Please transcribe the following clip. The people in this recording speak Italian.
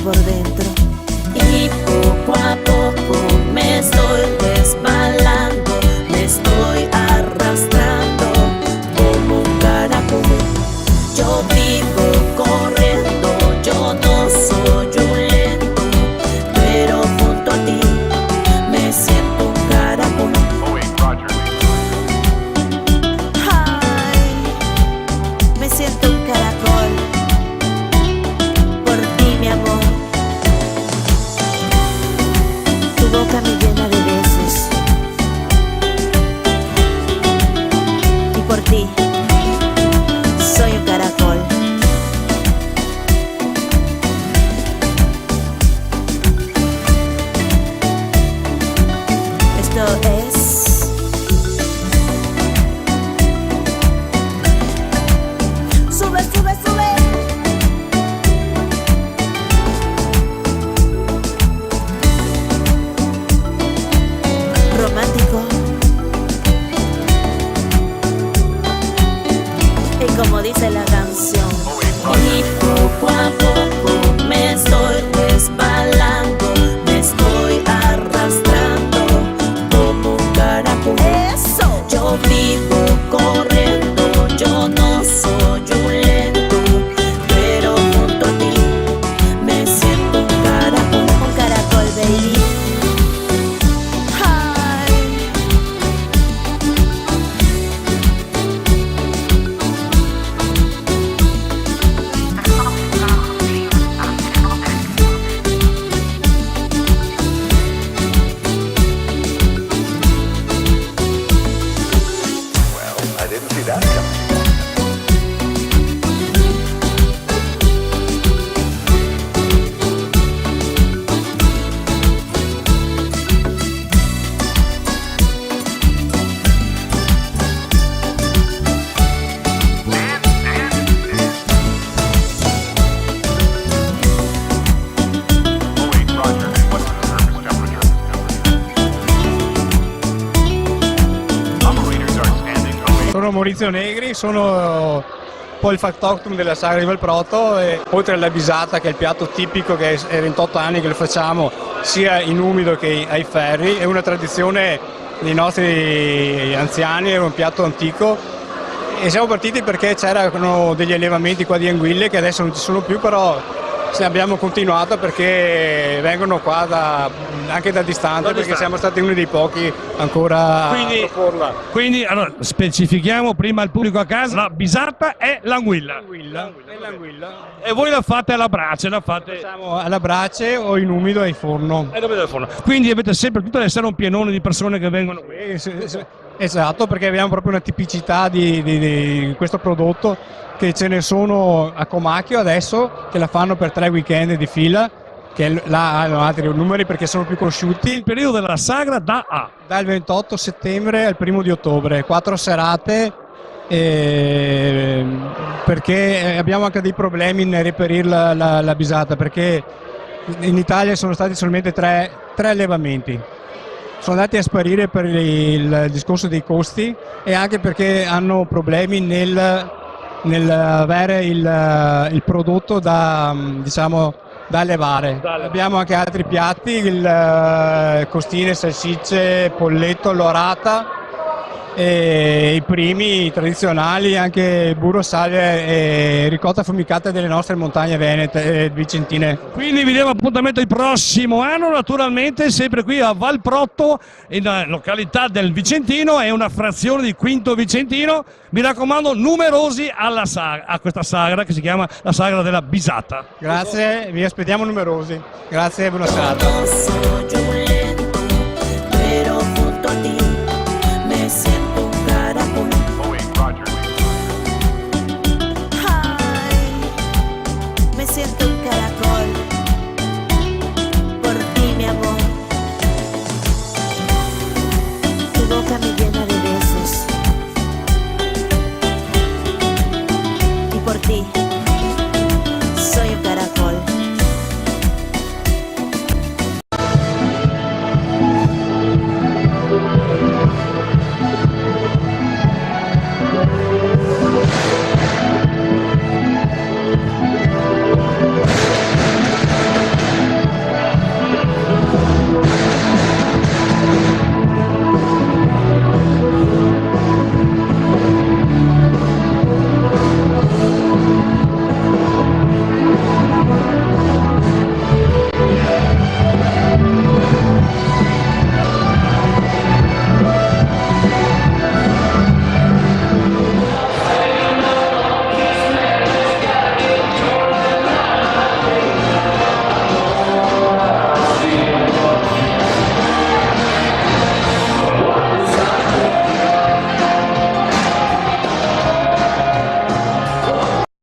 por dentro. Y poco a poco me estoy resbalando, me estoy arrastrando como un caracol. Yo vivo corriendo, yo no soy un lento, pero junto a ti me siento un caracol. Ay, me siento un caracol por ti, mi amor. Tu boca me llena de besos y por ti soy un caracol. Esto es Sube, sube, sube. Romántico. Y como dice la canción, y poco a poco me estoy resbalando, me estoy arrastrando como un caracol. Eso. Yo vivo corriendo, yo no soy un lento, pero junto a ti me siento un caracol, baby. Ay. I didn't see that coming. Sono Maurizio Negri, sono un po' il factotum della sagra di Valproto e oltre alla bisata, che è il piatto tipico che è 28 anni che lo facciamo sia in umido che ai ferri, è una tradizione dei nostri anziani, è un piatto antico e siamo partiti perché c'erano degli allevamenti qua di anguille che adesso non ci sono più, però abbiamo continuato perché vengono qua anche da distante, perché siamo stati uno dei pochi ancora a proporla. Quindi allora, specifichiamo prima al pubblico a casa, la bisata è l'anguilla. L'anguilla. E voi la fate alla brace, la fate... Facciamo alla brace o in umido ai forno. Quindi avete sempre tutte le sere un pienone di persone che vengono qui. Esatto, perché abbiamo proprio una tipicità di questo prodotto, che ce ne sono a Comacchio adesso che la fanno per 3 weekend di fila, che là hanno altri numeri perché sono più conosciuti. Il periodo della sagra dal 28 settembre al 1 di ottobre, 4 serate, perché abbiamo anche dei problemi nel reperire la bisata, perché in Italia sono stati solamente 3 allevamenti. Sono andati a sparire per il discorso dei costi e anche perché hanno problemi nel avere il prodotto da allevare. Abbiamo anche altri piatti, costine, salsicce, polletto, l'orata e i primi tradizionali, anche burro, sale e ricotta affumicata delle nostre montagne venete vicentine. Quindi vi diamo appuntamento il prossimo anno, naturalmente sempre qui a Valprotto, in località del Vicentino, è una frazione di Quinto Vicentino. Mi raccomando, numerosi a questa sagra che si chiama la sagra della bisata. Grazie, vi aspettiamo numerosi. Grazie e buona serata.